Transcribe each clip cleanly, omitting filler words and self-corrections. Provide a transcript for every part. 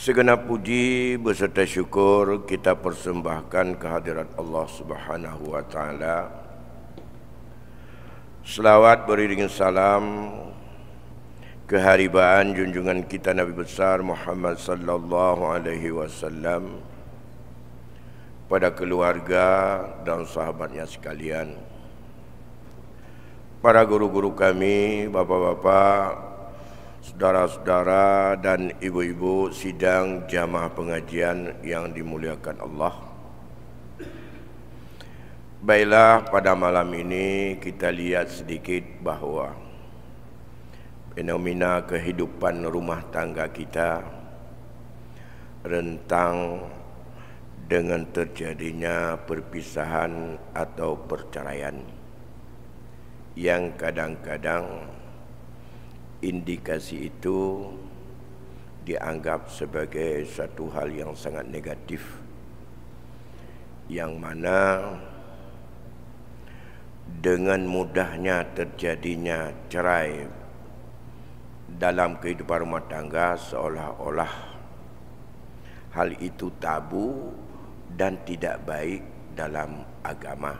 Segenap puji beserta syukur kita persembahkan kehadirat Allah Subhanahu wa taala. Selawat beriringan salam keharibaan junjungan kita Nabi besar Muhammad sallallahu alaihi wasallam pada keluarga dan sahabatnya sekalian. Para guru-guru kami, bapak-bapak, saudara-saudara dan ibu-ibu sidang jamaah pengajian yang dimuliakan Allah. Baiklah, pada malam ini kita lihat sedikit bahawa fenomena kehidupan rumah tangga kita rentang dengan terjadinya perpisahan atau perceraian yang kadang-kadang indikasi itu dianggap sebagai satu hal yang sangat negatif, yang mana dengan mudahnya terjadinya cerai dalam kehidupan rumah tangga seolah-olah hal itu tabu dan tidak baik dalam agama.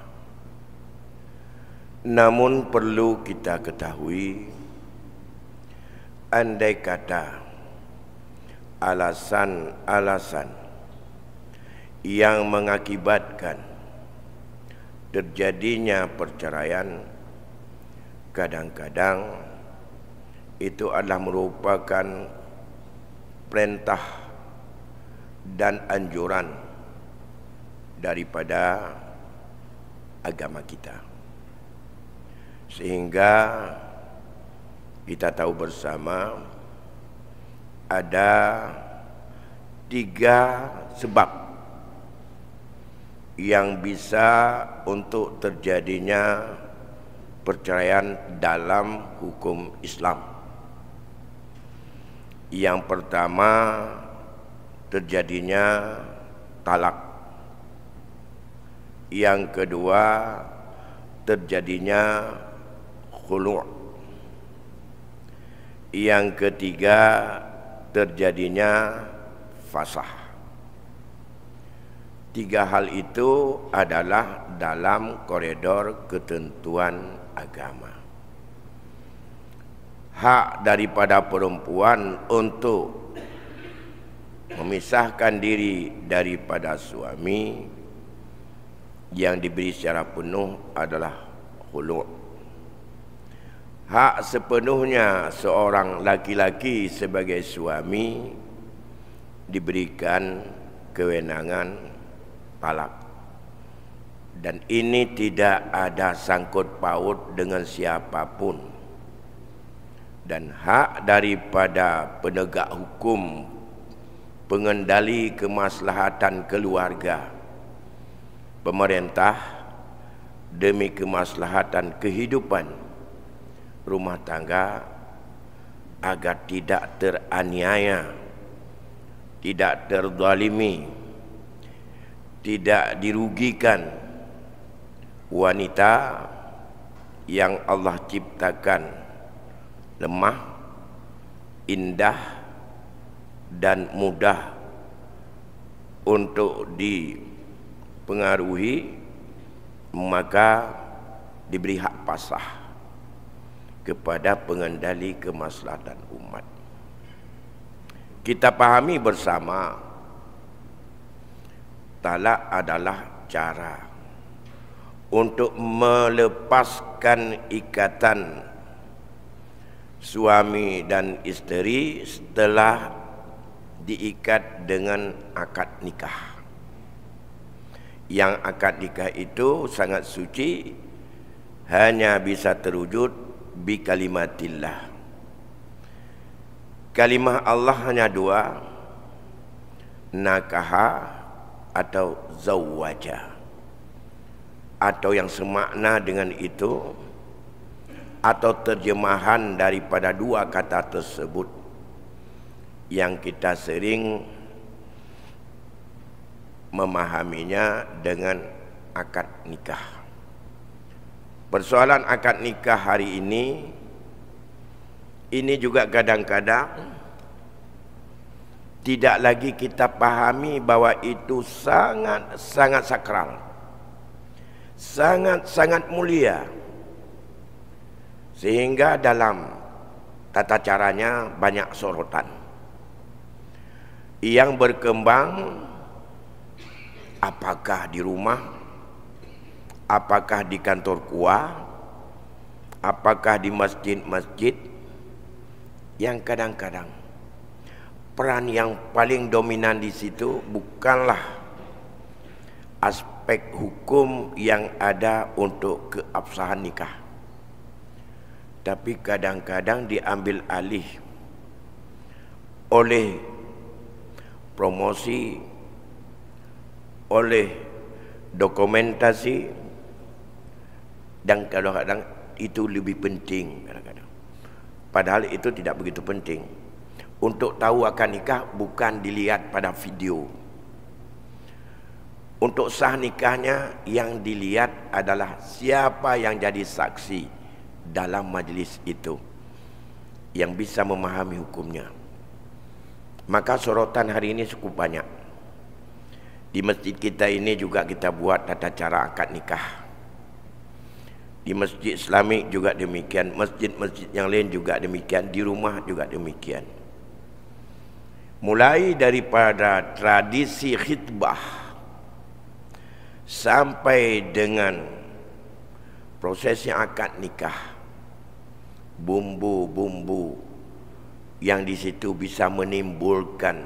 Namun perlu kita ketahui, andai kata alasan-alasan yang mengakibatkan terjadinya perceraian kadang-kadang itu adalah merupakan perintah dan anjuran daripada agama kita, sehingga kita tahu bersama ada 3 sebab yang bisa untuk terjadinya perceraian dalam hukum Islam. Yang pertama, terjadinya talak. Yang kedua, terjadinya khulu'. Yang ketiga, terjadinya fasakh. 3 hal itu adalah dalam koridor ketentuan agama. Hak daripada perempuan untuk memisahkan diri daripada suami yang diberi secara penuh adalah khulu'. Hak sepenuhnya seorang laki-laki sebagai suami diberikan kewenangan talak, dan ini tidak ada sangkut paut dengan siapapun. Dan hak daripada penegak hukum, pengendali kemaslahatan keluarga, pemerintah, demi kemaslahatan kehidupan rumah tangga agar tidak teraniaya, tidak terzalimi, tidak dirugikan wanita yang Allah ciptakan lemah, indah dan mudah untuk dipengaruhi, maka diberi hak pasah kepada pengendali kemaslahatan umat. Kita pahami bersama, talak adalah cara untuk melepaskan ikatan suami dan isteri setelah diikat dengan akad nikah. Yang akad nikah itu sangat suci, hanya bisa terwujud bi kalimatillah. Kalimah Allah hanya 2, nakaha atau zawwaja, atau yang semakna dengan itu, atau terjemahan daripada 2 kata tersebut yang kita sering memahaminya dengan akad nikah. Persoalan akad nikah hari ini juga kadang-kadang tidak lagi kita pahami bahwa itu sangat sakral, sangat mulia, sehingga dalam tata caranya banyak sorotan yang berkembang, apakah di rumah, apakah di kantor kuah, apakah di masjid-masjid, yang kadang-kadang peran yang paling dominan di situ bukanlah aspek hukum yang ada untuk keabsahan nikah, tapi kadang-kadang diambil alih oleh promosi, oleh dokumentasi, dan kadang-kadang itu lebih penting kadang-kadang. Padahal itu tidak begitu penting. Untuk tahu akan nikah bukan dilihat pada video. Untuk sah nikahnya yang dilihat adalah siapa yang jadi saksi dalam majlis itu, yang bisa memahami hukumnya. Maka sorotan hari ini cukup banyak. Di masjid kita ini juga kita buat tata cara akad nikah. Di masjid Islamik juga demikian, masjid-masjid yang lain juga demikian, di rumah juga demikian. Mulai daripada tradisi khitbah sampai dengan prosesnya akad nikah, bumbu-bumbu yang di situ bisa menimbulkan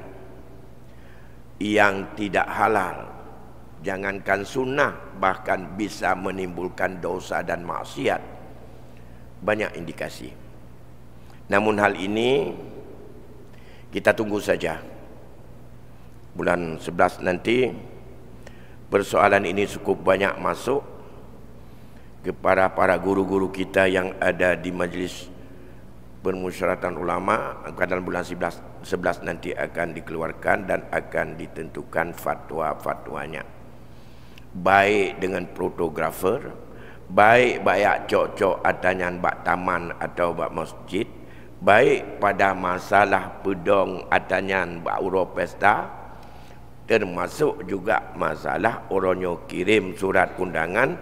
yang tidak halal, jangankan sunnah, bahkan bisa menimbulkan dosa dan maksiat. Banyak indikasi. Namun hal ini kita tunggu saja. Bulan 11 nanti persoalan ini cukup banyak masuk kepada para guru-guru kita yang ada di majlis permusyawaratan ulama. Dalam bulan 11 nanti akan dikeluarkan dan akan ditentukan fatwa-fatwanya, baik dengan fotografer, baik banyak cok-cok atanyan bak taman atau bak masjid, baik pada masalah pedong atanyan bak uro pesta, termasuk juga masalah oronyo kirim surat undangan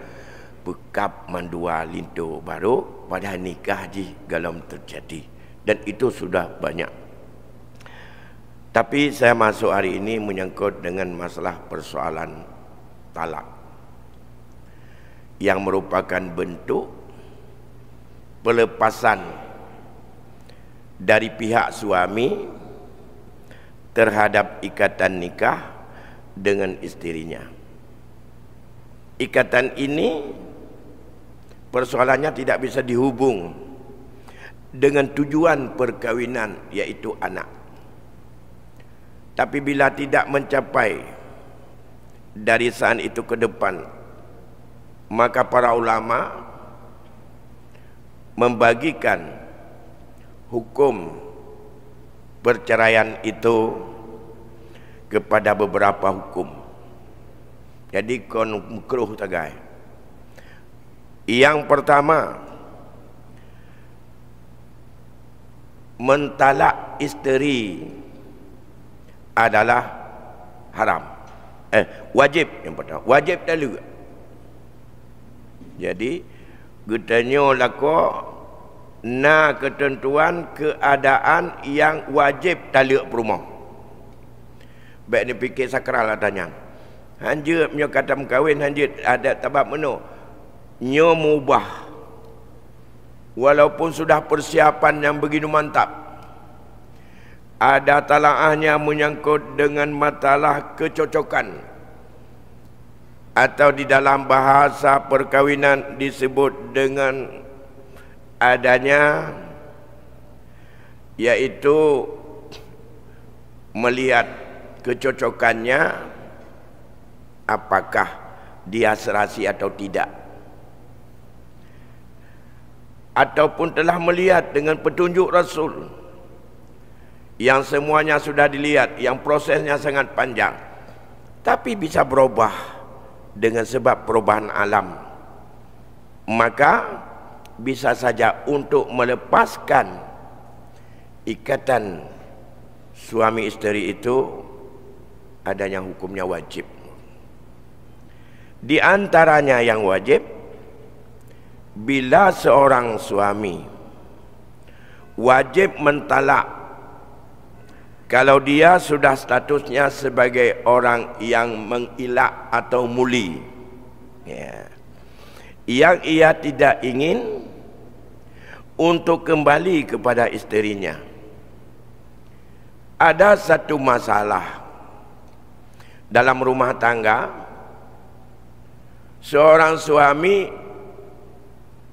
bekap mandua linto baru pada nikah ji galam terjadi, dan itu sudah banyak. Tapi saya masuk hari ini menyangkut dengan masalah persoalan talak, yang merupakan bentuk pelepasan dari pihak suami terhadap ikatan nikah dengan isterinya. Ikatan ini persoalannya tidak bisa dihubung dengan tujuan perkawinan, yaitu anak. Tapi bila tidak mencapai dari saat itu ke depan, maka para ulama membagikan hukum perceraian itu kepada beberapa hukum. Jadi kon makruh tagai. Yang pertama, mentalak isteri adalah haram. Wajib yang pertama, wajib dulu. Jadi getanyo lako na ketentuan keadaan yang wajib talak perumah. Baik ni fikir sakral adanya. Hanjut punya kata kahwin, hanjut ada tabab meno. Nyo mubah. Walaupun sudah persiapan yang begitu mantap. Ada talaahnya menyangkut dengan masalah kecocokan. Atau di dalam bahasa perkawinan disebut dengan adanya, yaitu melihat kecocokannya, apakah dia serasi atau tidak, ataupun telah melihat dengan petunjuk Rasul yang semuanya sudah dilihat, yang prosesnya sangat panjang, tapi bisa berubah dengan sebab perubahan alam, maka bisa saja untuk melepaskan ikatan suami isteri itu adanya hukumnya wajib. Di antaranya yang wajib, bila seorang suami wajib mentalak kalau dia sudah statusnya sebagai orang yang mengilak atau muli, ya, yang ia tidak ingin untuk kembali kepada isterinya. Ada satu masalah dalam rumah tangga, seorang suami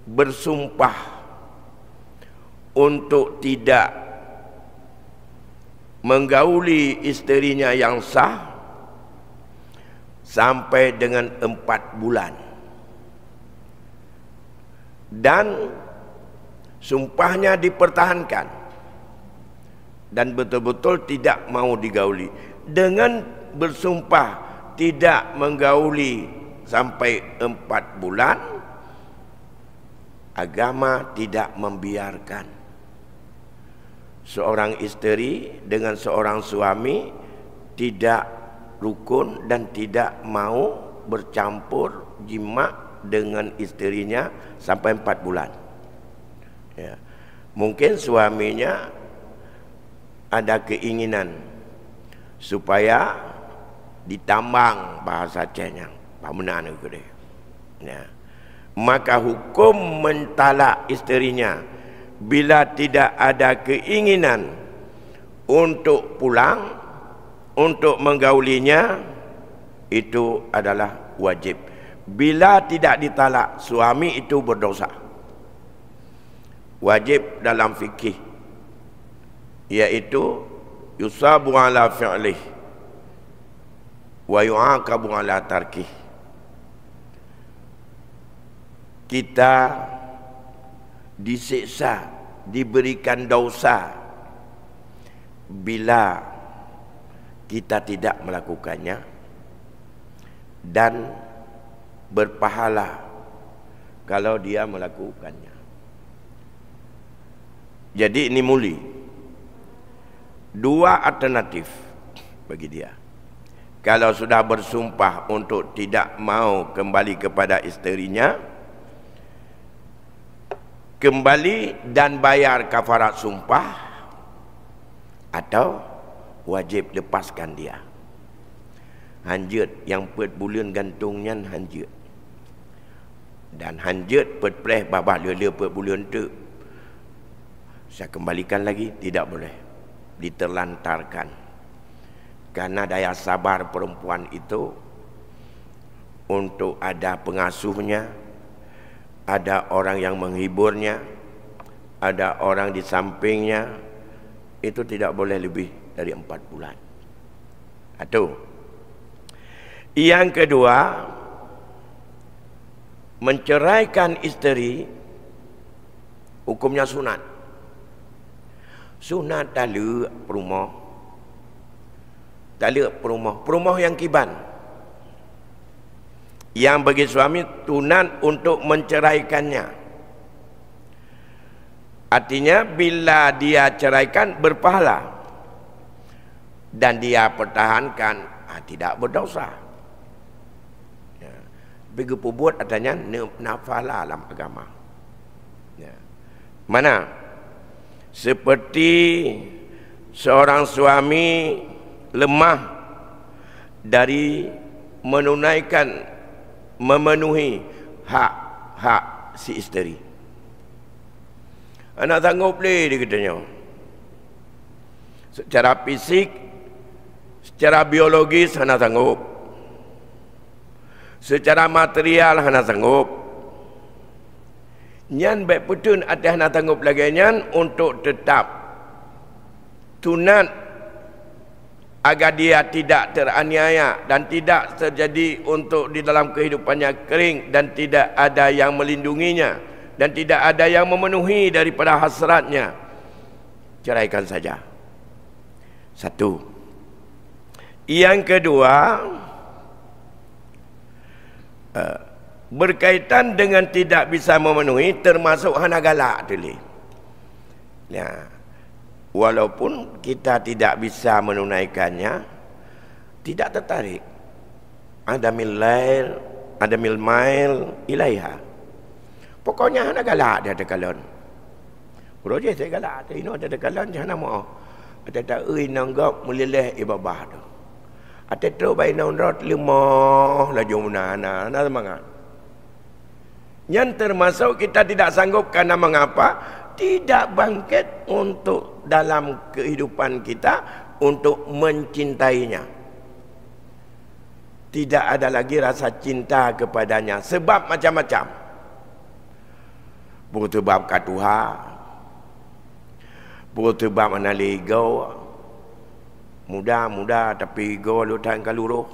bersumpah untuk tidak menggauli isterinya yang sah sampai dengan 4 bulan, dan sumpahnya dipertahankan dan betul-betul tidak mau digauli. Dengan bersumpah tidak menggauli sampai 4 bulan, agama tidak membiarkan seorang isteri dengan seorang suami tidak rukun dan tidak mau bercampur jima dengan isterinya sampai 4 bulan. Ya. Mungkin suaminya ada keinginan supaya ditambang bahasa Acehnya, pamenan itu deh. Ya. Maka hukum mentalak isterinya bila tidak ada keinginan untuk pulang, untuk menggaulinya, itu adalah wajib. Bila tidak ditalak, suami itu berdosa. Wajib dalam fikih, yaitu yusabu ala fi'lih wa yu'aqabu ala tarkih. Kita disiksa, diberikan dosa bila kita tidak melakukannya, dan berpahala kalau dia melakukannya. Jadi ini muli. 2 alternatif bagi dia. Kalau sudah bersumpah untuk tidak mau kembali kepada isterinya, kembali dan bayar kafarat sumpah, atau wajib lepaskan dia. Hanjut yang 4 bulan gantungnya hanjut. Dan hanjut perpleh babah lele 4 bulan tu, saya kembalikan lagi, tidak boleh, diterlantarkan. Karena daya sabar perempuan itu untuk ada pengasuhnya, ada orang yang menghiburnya, ada orang di sampingnya, itu tidak boleh lebih dari 4 bulan. Itu. Yang kedua, menceraikan isteri hukumnya sunat. Sunat tak ada perumah, tak ada perumah yang kiban. Yang bagi suami tunat untuk menceraikannya. Artinya bila dia ceraikan berpahala dan dia pertahankan, tidak berdosa. Ya. Bagi buat adanya nafala dalam agama. Ya. Mana? Seperti seorang suami lemah dari memenuhi hak si isteri. Anak sanggup boleh, dia katanya. Secara fisik, secara biologis anak sanggup. Secara material anak sanggup. Nyan baik putun atas anak sanggup lagi nyan untuk tetap tunat agar dia tidak teraniaya dan tidak terjadi untuk di dalam kehidupannya kering dan tidak ada yang melindunginya dan tidak ada yang memenuhi daripada hasratnya. Ceraikan saja. 1. Yang kedua, berkaitan dengan tidak bisa memenuhi, termasuk hana galak tulis. Ya. walaupun kita tidak bisa menunaikannya, tidak tertarik. Adamil mail ilaiha. Pokoknya hana galak dia ada kalon. Roje saya galak, ini ada kalon jangan mau. Ada tak nanggap meleleh ibabah tu. Ada tu bayi naunrat lemah laju mana semangat. Yang termasuk kita tidak sanggup karena mengapa? Tidak bangkit untuk dalam kehidupan kita untuk mencintainya. Tidak ada lagi rasa cinta kepadanya sebab macam-macam. Sebab katuha, sebab menali go, muda tapi go lutan kaluruh.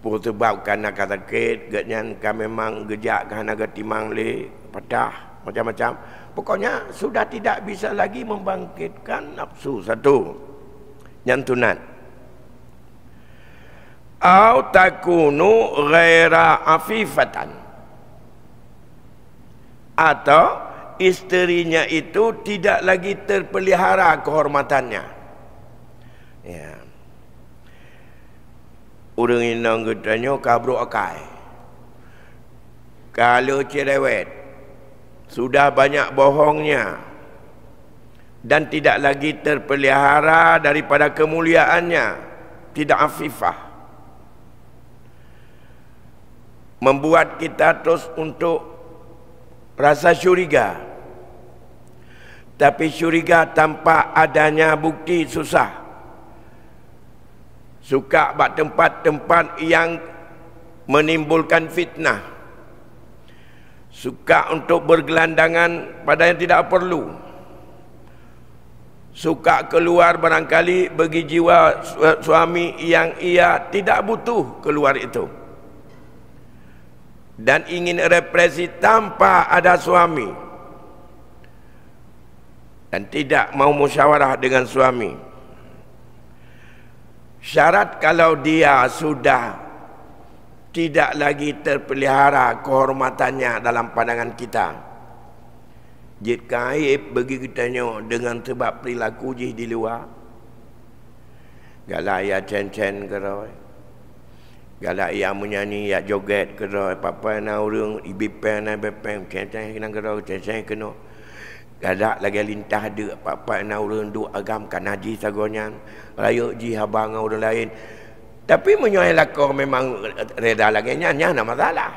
Sebab kerana kata sakit, genyan kan memang gejak kerana getimang le, patah, macam-macam. Pokoknya sudah tidak bisa lagi membangkitkan nafsu satu. Nyantunan. Au takunu ghaira afifatan, atau isterinya itu tidak lagi terpelihara kehormatannya. Ya. Orang inang katanya kabro akai. Kalau cerewet sudah banyak bohongnya dan tidak lagi terpelihara daripada kemuliaannya, tidak afifah, membuat kita terus untuk rasa syuriga. Tapi syuriga tanpa adanya bukti susah. Suka buat tempat-tempat yang menimbulkan fitnah. Suka untuk bergelandangan pada yang tidak perlu. Suka keluar barangkali bagi jiwa suami yang ia tidak butuh keluar itu. Dan ingin represi tanpa ada suami, dan tidak mau musyawarah dengan suami. Syarat kalau dia sudah tidak lagi terpelihara kehormatannya dalam pandangan kita, jika aib bagi kitanya dengan sebab perilaku jih di luar, galaya cen-cen keroi, galak ia menyanyi, ia joget keroi, apa-apa nak orang ibipen nak bepeng, cen-cen kena keroi, cen-cen kena. Galak lagi lintah ada apa-apa nak orang duk agam kan haji sagonyan, raya ji habang orang lain. Tapi menyuai lakor memang reda lagi nyanyi nak masalah.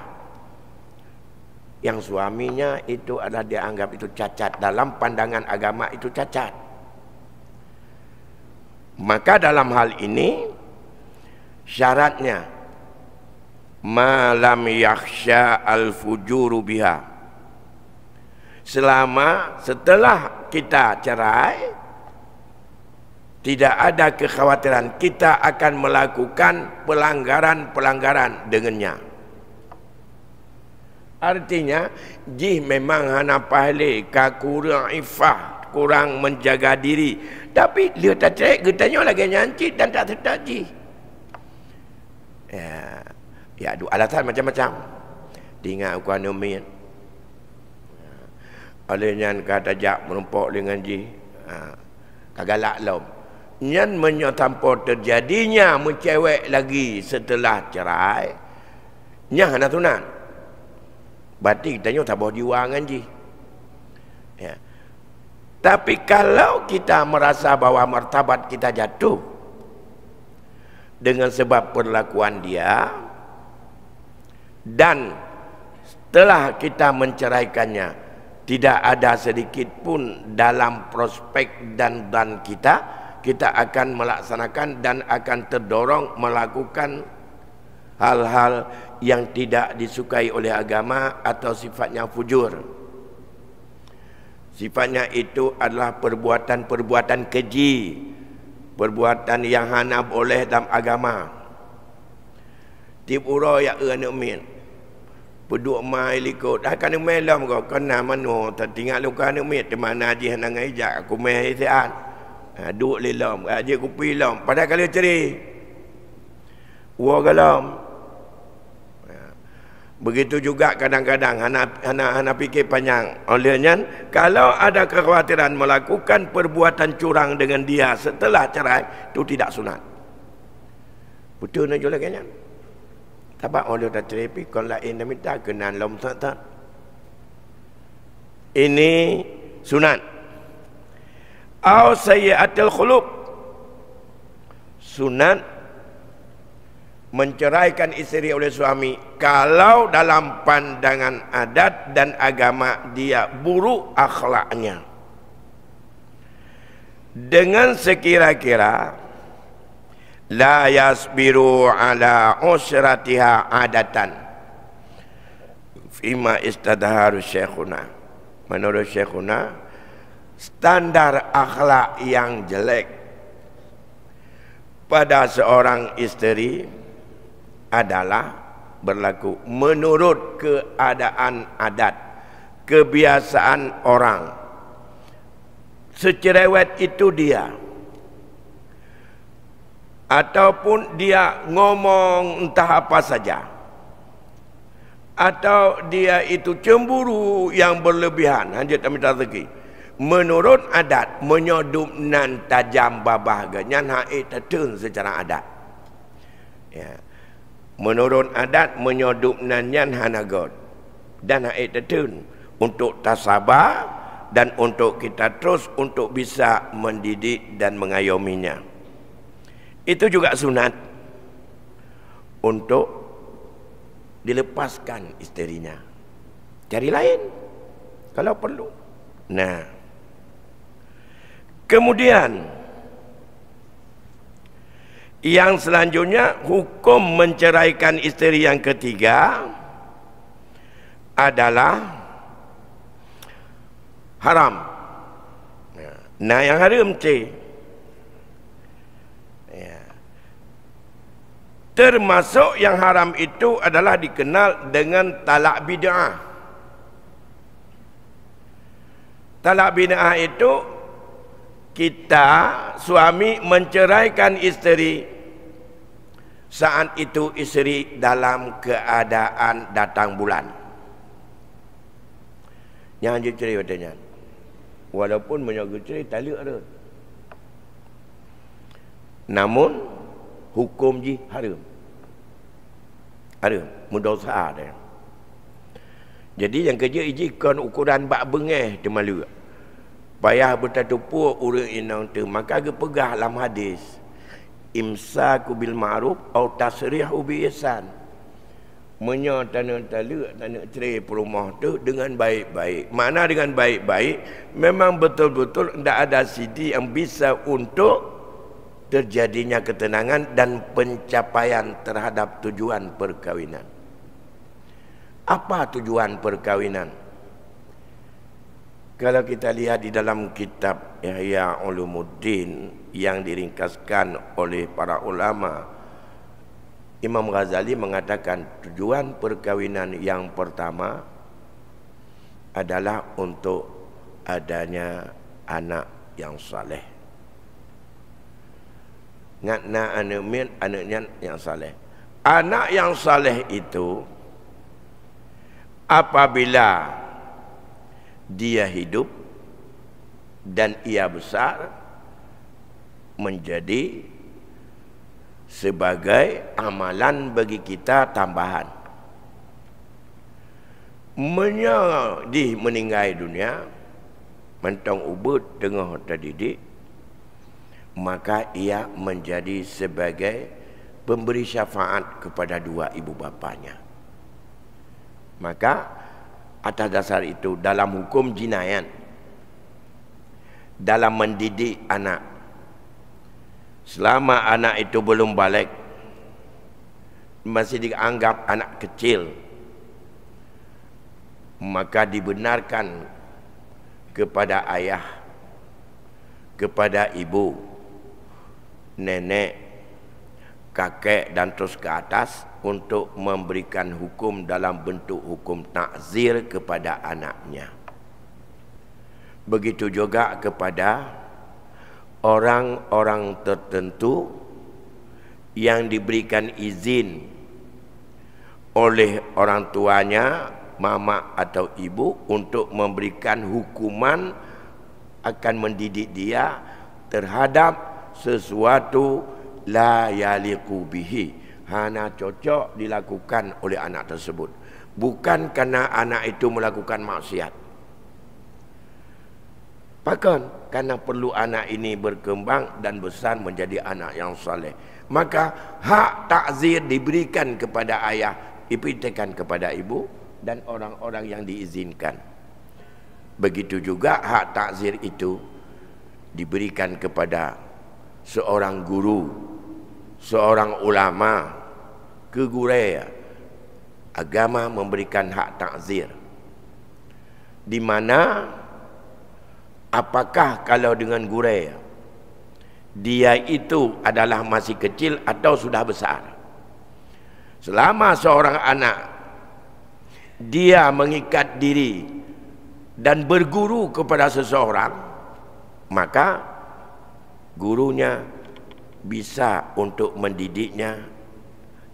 Yang suaminya itu adalah dianggap itu cacat, dalam pandangan agama itu cacat. Maka dalam hal ini syaratnya malam yakhsha al-fujuru biha, selama setelah kita cerai tidak ada kekhawatiran kita akan melakukan pelanggaran-pelanggaran dengannya. Artinya jih memang hana pahle ka kurang ifah, kurang menjaga diri, tapi dia tak cerai getanya lagi nyancit dan tak tertaji. Ya, ada alasan macam-macam. Tinggal aku anumin. Olehnya kata jak menumpuk dengan ji. Kagalak lom. Nyan tanpa terjadinya mencewek lagi setelah cerai. Nyah nak tunan. Berarti kita tak boleh diwangan ji. Ya. Tapi kalau kita merasa bahwa martabat kita jatuh dengan sebab perlakuan dia, dan setelah kita menceraikannya tidak ada sedikit pun dalam prospek dan kita akan melaksanakan dan akan terdorong melakukan hal-hal yang tidak disukai oleh agama atau sifatnya fujur. Sifatnya itu adalah perbuatan-perbuatan keji, perbuatan yang hana boleh dalam agama. Tip uro ya anak min peduk mai likut dah kan melam kau kena mano tertinggal lu kan mit di mana ji nang ajak aku mai sian duk lelom aje ku pilom pada kali ceri wa galam Begitu juga kadang-kadang Hana fikir panjang. Olehnya kalau ada kekhawatiran melakukan perbuatan curang dengan dia setelah cerai, itu tidak sunat. Betul nak jual kayaknya. Tapi oleh dah cerai pikon lain dah minta kenan lom tak. Ini sunat. Au sayyi'atul khuluq. Sunat menceraikan isteri oleh suami kalau dalam pandangan adat dan agama dia buruk akhlaknya, dengan sekira-kira la yasbiru ala usratiha adatan fima istadharu syekhuna. Menurut syekhuna, standar akhlak yang jelek pada seorang isteri adalah berlaku menurut keadaan adat, kebiasaan orang. Secerewet itu dia, ataupun dia ngomong entah apa saja, atau dia itu cemburu yang berlebihan, hanya minta rezeki. Menurut adat menyodum nan tajam babah ganyan haid tertun secara adat. Ya. Menurut adat menyodum nan yan hanagot dan haid tertun untuk tasabar dan untuk kita terus untuk bisa mendidik dan mengayominya. Itu juga sunat untuk dilepaskan isterinya, cari lain kalau perlu. Nah, kemudian yang selanjutnya, hukum menceraikan isteri yang ketiga adalah haram. Nah, yang haram termasuk yang haram itu adalah dikenal dengan talak bid'ah. Talak bid'ah itu kita suami menceraikan isteri, saat itu isteri dalam keadaan datang bulan. Yang cerai katanya, walaupun menjaga cerai talak ada, namun hukum ji haram. Haram, mudosa dia. Jadi yang kerja ijikkan ukuran bak bengeh tu malu. Payah bertatupu urang inang tu, maka ge pegah dalam hadis. Imsaku bil ma'ruf atau tasrihu bi ihsan. Menyo tanah talak tanah cerai perumah tu dengan baik-baik. Mana dengan baik-baik? Memang betul-betul tidak ada sidi yang bisa untuk terjadinya ketenangan dan pencapaian terhadap tujuan perkawinan. Apa tujuan perkawinan? Kalau kita lihat di dalam kitab Ihya Ulumuddin yang diringkaskan oleh para ulama, Imam Ghazali mengatakan tujuan perkawinan yang pertama adalah untuk adanya anak yang saleh. Ngatna anaknya yang saleh. Anak yang saleh itu apabila dia hidup dan ia besar, menjadi sebagai amalan bagi kita tambahan. Di meninggal dunia, mentong ubud tengah terdidik, maka ia menjadi sebagai pemberi syafaat kepada dua ibu bapanya. Maka atas dasar itu dalam hukum jinayat, dalam mendidik anak, selama anak itu belum balik, masih dianggap anak kecil, maka dibenarkan kepada ayah, kepada ibu, nenek, kakek dan terus ke atas untuk memberikan hukum dalam bentuk hukum takzir kepada anaknya. Begitu juga kepada orang-orang tertentu yang diberikan izin oleh orang tuanya, mama atau ibu, untuk memberikan hukuman akan mendidik dia terhadap sesuatu la yaliqu bihi, hanya cocok dilakukan oleh anak tersebut, bukan kerana anak itu melakukan maksiat. Bahkan karena perlu anak ini berkembang dan besar menjadi anak yang soleh, maka hak takzir diberikan kepada ayah, diberikan kepada ibu dan orang-orang yang diizinkan. Begitu juga hak takzir itu diberikan kepada seorang guru, seorang ulama, ke guru. Agama memberikan hak takzir, di mana apakah kalau dengan guru dia itu adalah masih kecil atau sudah besar. Selama seorang anak dia mengikat diri dan berguru kepada seseorang, maka gurunya bisa untuk mendidiknya,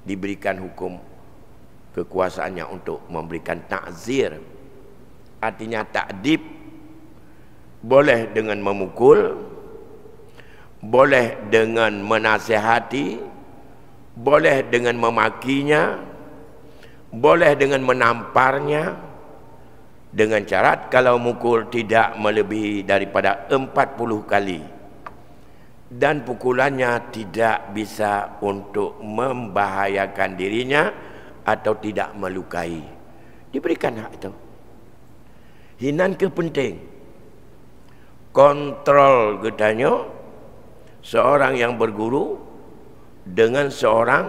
diberikan hukum kekuasaannya untuk memberikan takzir, artinya takdib. Boleh dengan memukul, boleh dengan menasihati, boleh dengan memakinya, boleh dengan menamparnya, dengan syarat kalau mukul tidak melebihi daripada 40 kali, dan pukulannya tidak bisa untuk membahayakan dirinya atau tidak melukai. Diberikan hak itu. Hinan ke penting kontrol katanya seorang yang berguru dengan seorang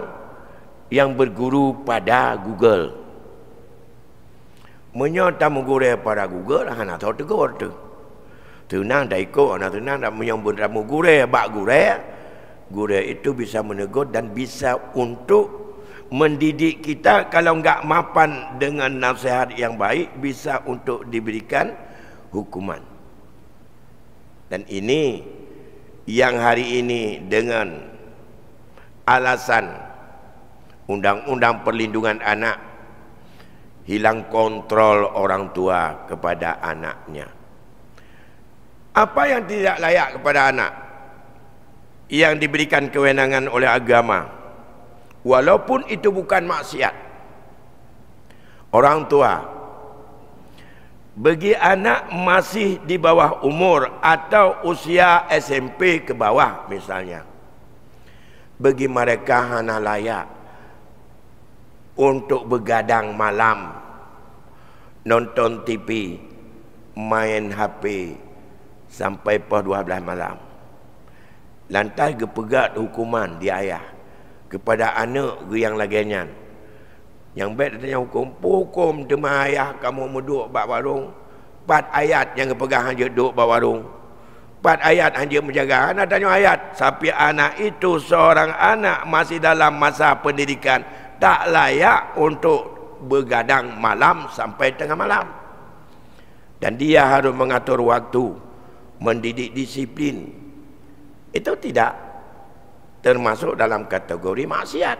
yang berguru pada Google. Menyata mengguru pada Google, hana tahu tegur tu. Tenang dah ikut, anak tenang dah menyambut ramu guru, bak guru itu bisa menegur dan bisa untuk mendidik kita. Kalau enggak mapan dengan nasihat yang baik, bisa untuk diberikan hukuman. Dan ini yang hari ini dengan alasan Undang-Undang Perlindungan Anak hilang kontrol orang tua kepada anaknya. Apa yang tidak layak kepada anak yang diberikan kewenangan oleh agama, walaupun itu bukan maksiat, orang tua bagi anak masih di bawah umur atau usia SMP ke bawah misalnya, bagi mereka hanya layak untuk begadang malam, nonton TV, main HP sampai pukul 12 malam. Lantas gepegat hukuman di ayah kepada anak yang laginya. Yang baik datanya hukum tema ayah kamu menduk bak warung. 4 ayat yang pegang hanya duduk bak warung. 4 ayat hanya menjaga. Anak tanya ayat. Tapi anak itu seorang anak masih dalam masa pendidikan, tak layak untuk begadang malam sampai tengah malam. Dan dia harus mengatur waktu, mendidik disiplin. Itu tidak termasuk dalam kategori maksiat.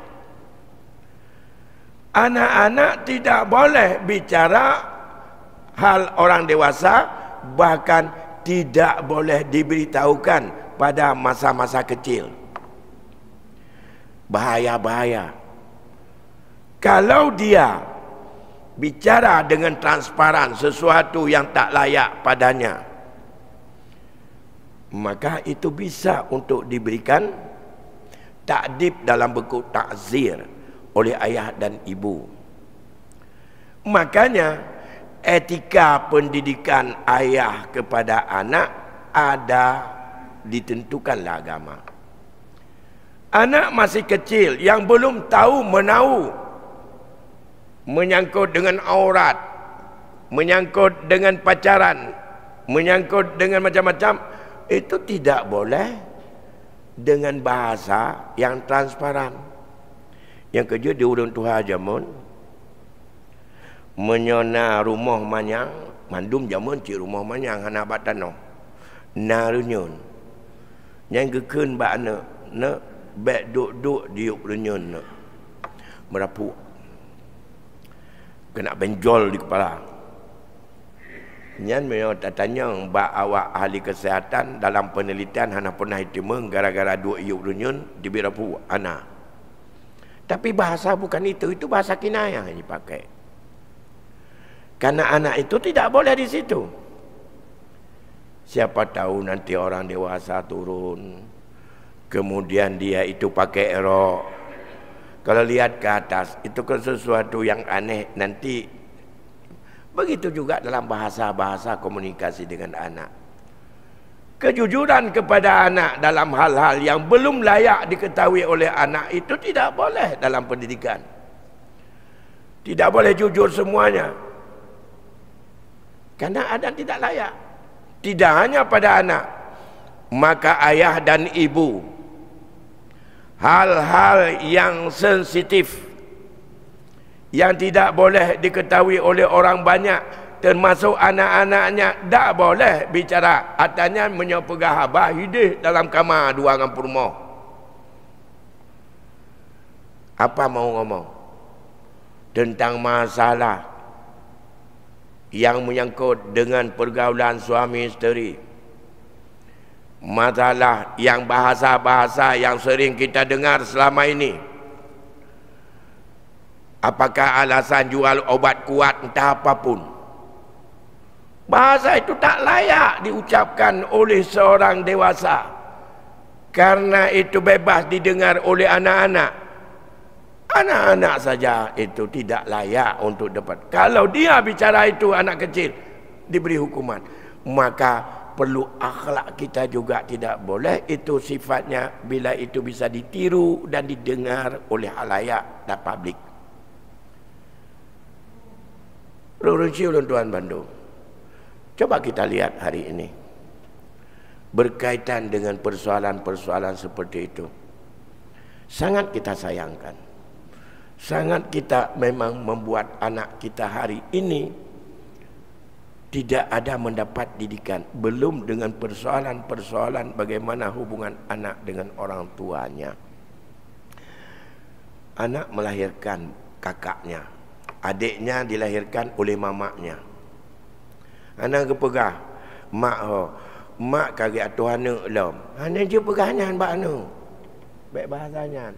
Anak-anak tidak boleh bicara hal orang dewasa, bahkan tidak boleh diberitahukan pada masa-masa kecil. Bahaya-bahaya. Kalau dia bicara dengan transparan sesuatu yang tak layak padanya, maka itu bisa untuk diberikan takdib dalam bentuk takzir oleh ayah dan ibu. Makanya etika pendidikan ayah kepada anak ada ditentukanlah agama. Anak masih kecil yang belum tahu menahu menyangkut dengan aurat, menyangkut dengan pacaran, menyangkut dengan macam-macam, itu tidak boleh dengan bahasa yang transparan. Yang kerja di urun Tuhan jamun menyona rumah manyang mandum jamun cik rumah manyang hana batano narunyun yang gekun ba ne bek duk diuk runyun ne merapu kena benjol di kepala. Nyan memang tanya mbak awak ahli kesihatan dalam penelitian hana pernah hitimeng gara-gara dua iuk dunyun dibirapu anak. Tapi bahasa bukan itu bahasa kinayah yang dipakai. Karena anak itu tidak boleh di situ. Siapa tahu nanti orang dewasa turun, kemudian dia itu pakai erok. Kalau lihat ke atas, itu kan sesuatu yang aneh. Nanti begitu juga dalam bahasa-bahasa komunikasi dengan anak. Kejujuran kepada anak dalam hal-hal yang belum layak diketahui oleh anak itu tidak boleh dalam pendidikan. Tidak boleh jujur semuanya. Karena ada tidak layak. Tidak hanya pada anak, maka ayah dan ibu, hal-hal yang sensitif yang tidak boleh diketahui oleh orang banyak, termasuk anak-anaknya, tak boleh bicara. Atanya menyopegah abah hidup dalam kamar dua dengan purmo. Apa mau ngomong tentang masalah yang menyangkut dengan pergaulan suami isteri, masalah yang bahasa-bahasa yang sering kita dengar selama ini. Apakah alasan jual obat kuat entah apapun, bahasa itu tak layak diucapkan oleh seorang dewasa, karena itu bebas didengar oleh anak-anak. Anak-anak saja itu tidak layak untuk dapat. Kalau dia bicara itu anak kecil diberi hukuman, maka perlu akhlak kita juga tidak boleh. Itu sifatnya bila itu bisa ditiru dan didengar oleh halayak dan publik. Rurun Tuan Bandung, coba kita lihat hari ini berkaitan dengan persoalan-persoalan seperti itu. Sangat kita sayangkan. Sangat kita memang membuat anak kita hari ini tidak ada mendapat didikan. Belum dengan persoalan-persoalan bagaimana hubungan anak dengan orang tuanya. Anak melahirkan kakaknya, adiknya dilahirkan oleh mamaknya. Anak kepegah mak mak kagak Tuhan lom. Hanya je pegahnya mbak anu. Baik bahasanya,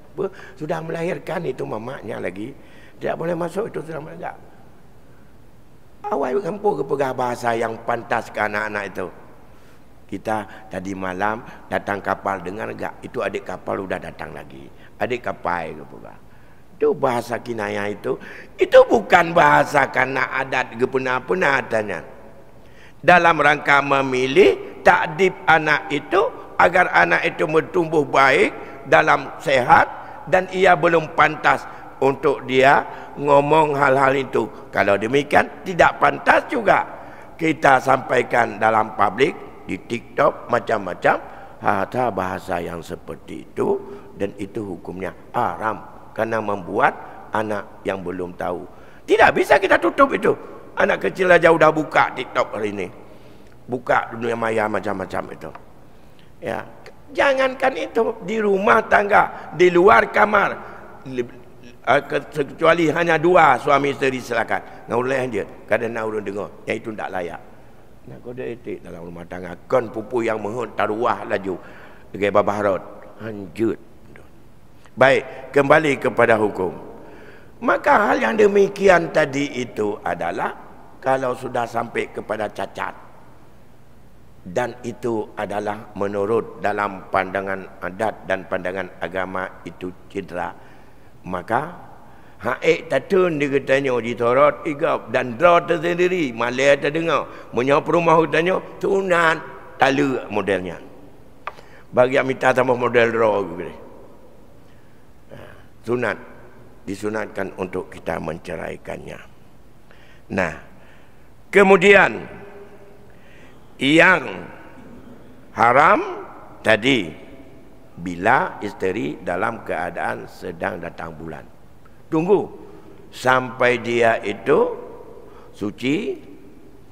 sudah melahirkan itu mamaknya lagi, tidak boleh masuk itu sudah melahirkan. Awal kampung kepegah bahasa yang pantas ke anak-anak itu. Kita tadi malam datang kapal, dengar enggak? Itu adik kapal sudah datang lagi. Adik kapal kepegah. Itu bahasa kinayah itu bukan bahasa karena adat gepena-pena adanya. Dalam rangka memilih takdib anak itu agar anak itu bertumbuh baik dalam sehat, dan ia belum pantas untuk dia ngomong hal-hal itu. Kalau demikian tidak pantas juga kita sampaikan dalam publik, di TikTok, macam-macam harta bahasa yang seperti itu, dan itu hukumnya haram karena membuat anak yang belum tahu. Tidak bisa kita tutup itu. Anak kecil aja udah buka TikTok hari ini, buka dunia maya macam-macam itu. Ya, jangankan itu, di rumah tangga, di luar kamar, kecuali hanya dua suami isteri silakan. Ngaulai aja, kadang naurun dengar, yang itu tidak layak. Nak kode etik dalam rumah tangga, kon pupu yang mohon taruah laju, dengan babahrot, hanjut. Baik, kembali kepada hukum. Maka hal yang demikian tadi itu adalah kalau sudah sampai kepada cacat, dan itu adalah menurut dalam pandangan adat dan pandangan agama itu cedera, maka haik tatun dia katanya ditorot igap dan draw tersendiri malai terdengar menyapa rumah hutannya tunan tala modelnya bagi yang minta tambah model draw gitu. Sunat disunatkan untuk kita menceraikannya. Nah, kemudian yang haram tadi bila isteri dalam keadaan sedang datang bulan. Tunggu sampai dia itu suci.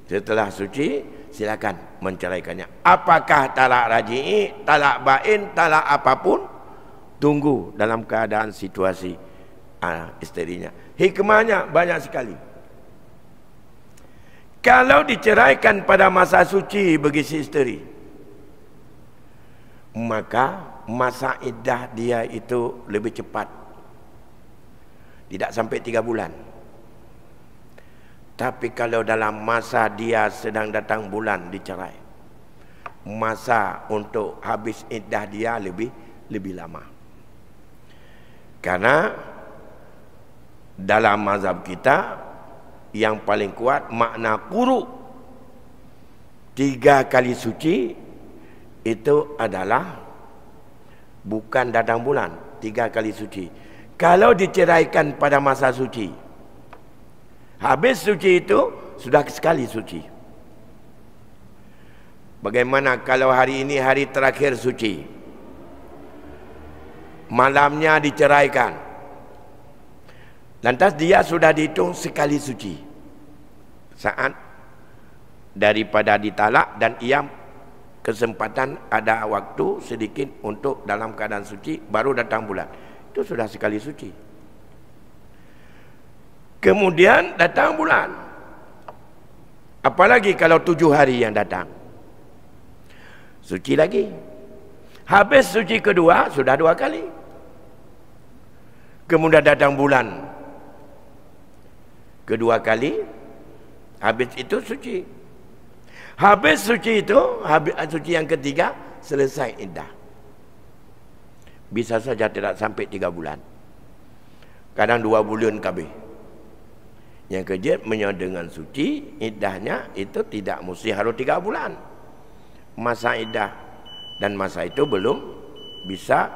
Setelah suci silakan menceraikannya. Apakah talak raj'i, talak bain, talak apapun, tunggu dalam keadaan situasi isterinya. Hikmahnya banyak sekali. Kalau diceraikan pada masa suci bagi si isteri, maka masa iddah dia itu lebih cepat, tidak sampai 3 bulan. Tapi kalau dalam masa dia sedang datang bulan dicerai, masa untuk habis iddah dia lebih lama. Karena dalam mazhab kita yang paling kuat makna quru 3 kali suci itu adalah bukan datang bulan, 3 kali suci. Kalau diceraikan pada masa suci, habis suci itu sudah sekali suci. Bagaimana kalau hari ini hari terakhir suci, malamnya diceraikan, lantas dia sudah dihitung sekali suci saat daripada ditalak, dan ia kesempatan ada waktu sedikit untuk dalam keadaan suci, baru datang bulan, itu sudah sekali suci. Kemudian datang bulan, apalagi kalau 7 hari yang datang, suci lagi. Habis suci kedua sudah 2 kali. Kemudian datang bulan kedua kali, habis itu suci. Habis suci itu, habis suci yang ketiga, selesai iddah. Bisa saja tidak sampai 3 bulan. Kadang 2 bulan kabeh. Yang kerja dengan suci, iddahnya itu tidak mesti harus 3 bulan. Masa iddah, dan masa itu belum bisa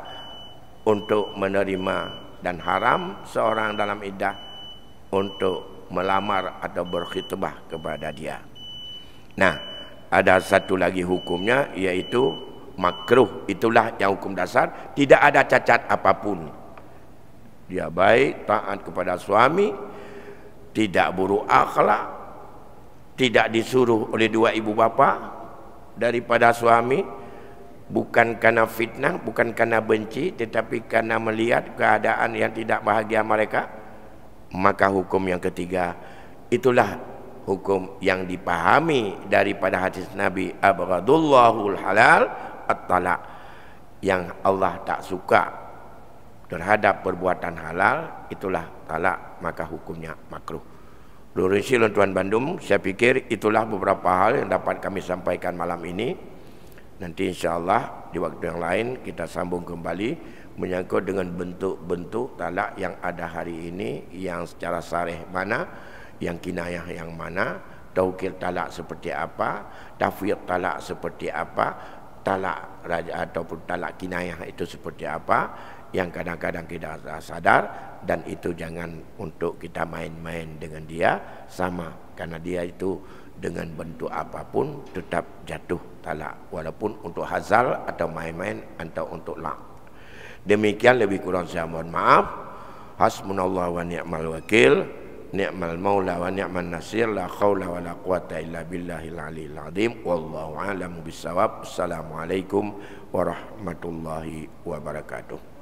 untuk menerima, dan haram seorang dalam iddah untuk melamar atau berkhitbah kepada dia. Nah, ada satu lagi hukumnya, yaitu makruh. Itulah yang hukum dasar, tidak ada cacat apapun. Dia baik, taat kepada suami, tidak buruk akhlak, tidak disuruh oleh 2 ibu bapa daripada suami, bukan karena fitnah, bukan karena benci, tetapi karena melihat keadaan yang tidak bahagia mereka. Maka hukum yang ketiga, itulah hukum yang dipahami daripada hadis Nabi, abghadullahul halal at-talaq, yang Allah tak suka terhadap perbuatan halal, itulah talak, maka hukumnya makruh. Lurisi Tuan Bandung, saya pikir itulah beberapa hal yang dapat kami sampaikan malam ini. Nanti insyaAllah di waktu yang lain kita sambung kembali menyangkut dengan bentuk-bentuk talak yang ada hari ini, yang secara sarih mana, yang kinayah yang mana, taukil talak seperti apa, tafwid talak seperti apa, talak raja ataupun talak kinayah itu seperti apa, yang kadang-kadang kita sadar, dan itu jangan untuk kita main-main dengan dia sama, karena dia itu dengan bentuk apapun tetap jatuh talak, walaupun untuk hazal atau main-main atau untuk lak. Demikian, lebih kurang saya mohon maaf. Hasbunallah wa ni'mal wakil, ni'mal maula wa ni'man nasir, la haula wa la quwata illa billahil aliyil azim. Wallahu a'lamu bissawab. Assalamualaikum warahmatullahi wabarakatuh.